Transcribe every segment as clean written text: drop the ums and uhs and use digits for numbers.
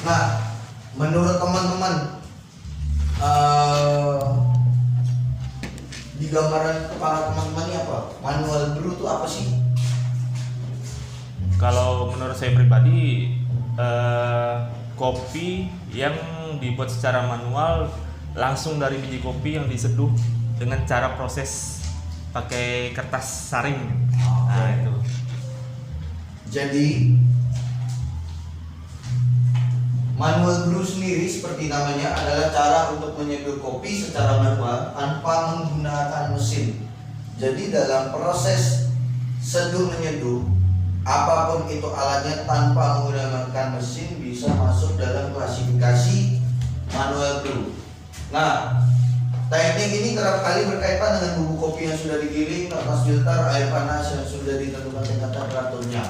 Nah, menurut teman-teman, di gambaran kepala teman-teman ini apa? Manual brew itu apa sih? Kalau menurut saya pribadi, kopi yang dibuat secara manual langsung dari biji kopi yang diseduh dengan cara proses pakai kertas saring. Nah itu. Jadi manual brew sendiri seperti namanya adalah cara untuk menyeduh kopi secara manual tanpa menggunakan mesin. Jadi dalam proses seduh menyeduh, apapun itu alatnya tanpa menggunakan mesin bisa masuk dalam klasifikasi manual brew. Nah, teknik ini kerap kali berkaitan dengan bubuk kopi yang sudah digiling, atas filter, air panas yang sudah ditentukan tingkat temperaturnya.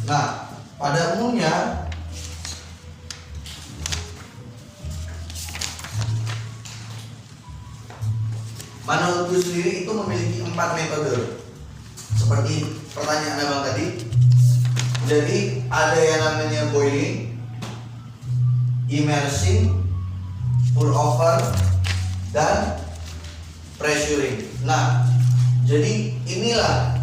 Nah, pada umumnya manual brew sendiri itu memiliki 4 metode. Seperti pertanyaan abang tadi. Jadi ada yang namanya boiling, immersing, pour over, dan pressuring. Nah, jadi inilah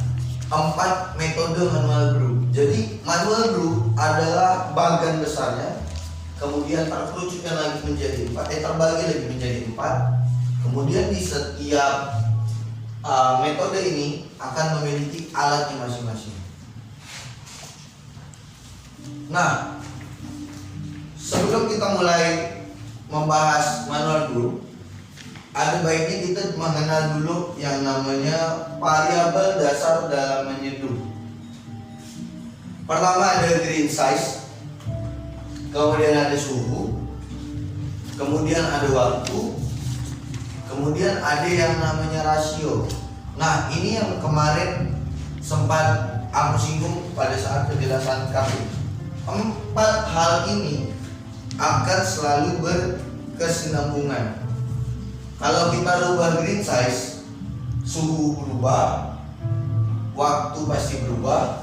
4 metode manual brew. Jadi manual brew adalah bagan besarnya, kemudian terkerucutkan lagi menjadi 4, terbagi lagi menjadi 4. Kemudian di setiap metode ini akan memiliki alatnya masing-masing. Nah, sebelum kita mulai membahas manual brew, ada baiknya kita mengenal dulu yang namanya variabel dasar dalam menyeduh. Pertama ada grain size, kemudian ada suhu, kemudian ada waktu, kemudian ada yang namanya rasio. Nah, ini yang kemarin sempat aku singgung pada saat penjelasan kami. 4 hal ini akan selalu berkesinambungan. Kalau kita rubah grain size, suhu berubah, waktu pasti berubah,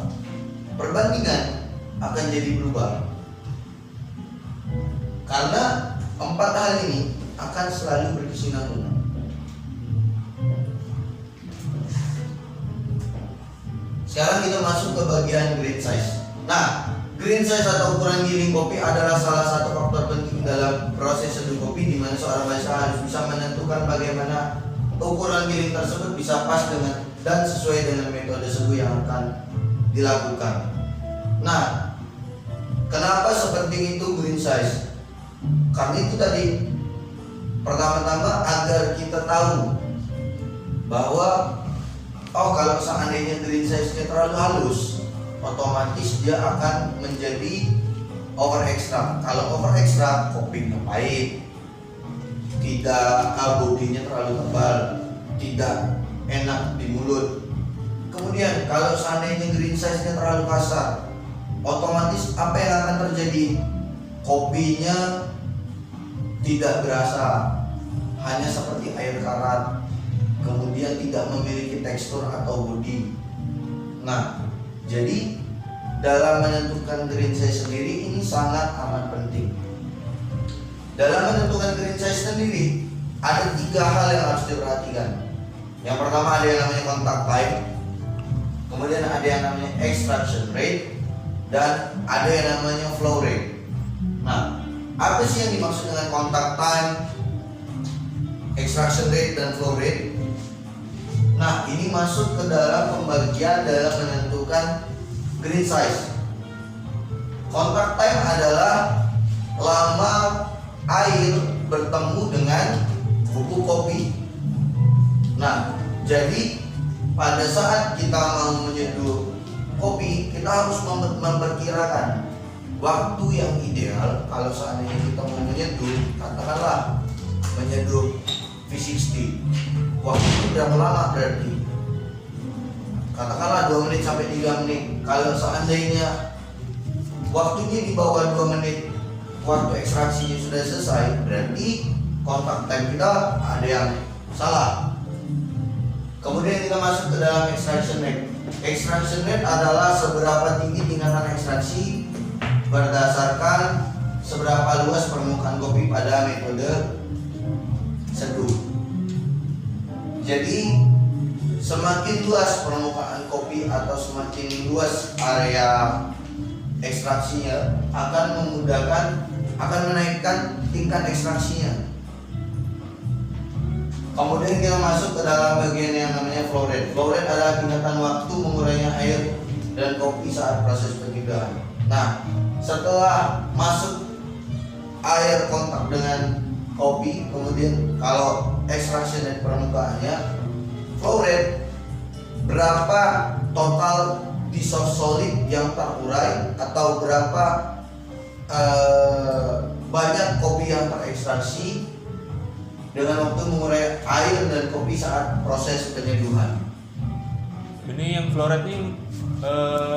perbandingan akan jadi berubah. Karena 4 hal ini akan selalu berkesinambungan. Sekarang kita masuk ke bagian grain size. Nah, grain size atau ukuran giling kopi adalah salah satu faktor penting dalam proses seduh kopi, di mana seorang barista harus bisa menentukan bagaimana ukuran giling tersebut bisa pas dengan dan sesuai dengan metode seduh yang akan dilakukan. Nah, kenapa sepenting itu grain size? Karena itu tadi, pertama-tama agar kita tahu bahwa kalau seandainya grain size-nya terlalu halus, otomatis dia akan menjadi over extract. Kalau over extract, kopinya pahit, tidak bodinya terlalu tebal, tidak enak di mulut. Kemudian kalau seandainya grain size-nya terlalu kasar, otomatis apa yang akan terjadi? Kopinya tidak berasa, hanya seperti air karat, kemudian tidak memiliki tekstur atau bodi. Nah, jadi dalam menentukan grain size sendiri ini sangat amat penting. Dalam menentukan grain size sendiri ada 3 hal yang harus diperhatikan. Yang pertama ada yang namanya contact time, kemudian ada yang namanya extraction rate, dan ada yang namanya flow rate. Nah, apa sih yang dimaksud dengan contact time, extraction rate, dan flow rate? Nah, ini masuk ke dalam pembagian dalam menentukan grain size. Contact time adalah lama air bertemu dengan bubuk kopi. Nah, jadi pada saat kita mau menyeduh kopi, kita harus memperkirakan waktu yang ideal. Kalau seandainya kita mau menyeduh, katakanlah menyeduh V60, waktu itu berapa lama berarti? Katakanlah 2 menit sampai 3 menit. Kalau seandainya waktunya di bawah 2 menit, waktu ekstraksinya sudah selesai, berarti contact time kita ada yang salah. Kemudian kita masuk ke dalam extraction rate. Extraction rate adalah seberapa tinggi tingkatan ekstraksi berdasarkan seberapa luas permukaan kopi pada metode seduh. Jadi semakin luas permukaan kopi atau semakin luas area ekstraksinya akan menaikkan tingkat ekstraksinya. Kemudian kita masuk ke dalam bagian yang namanya flow rate. Flow rate adalah tingkatan waktu mengurainya air dan kopi saat proses penyeduhan. Nah, setelah masuk air kontak dengan kopi, kemudian kalau ekstraksi dari permukaannya, flow rate berapa total dissolved solid yang terurai atau berapa banyak kopi yang terekstraksi dengan waktu mengurai air dan kopi saat proses penyeduhan. Ini yang flow rate ini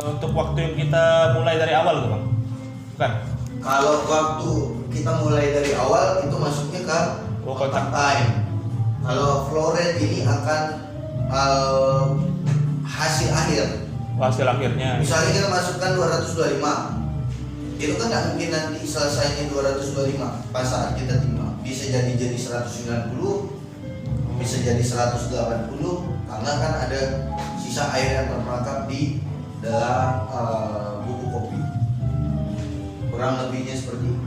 untuk waktu yang kita mulai dari awal tuh bang? Bukan? Kalau waktu kita mulai dari awal itu masuknya ke contact time. Kalau flow rate ini akan hasil akhir. Hasil akhirnya. Misalnya kita masukkan 225, itu kan nggak mungkin nanti selesainya 225 pas saat kita timbang. Bisa jadi 190, bisa jadi 180 karena kan ada sisa air yang terperangkap di dalam bubuk kopi. Kurang lebihnya seperti itu.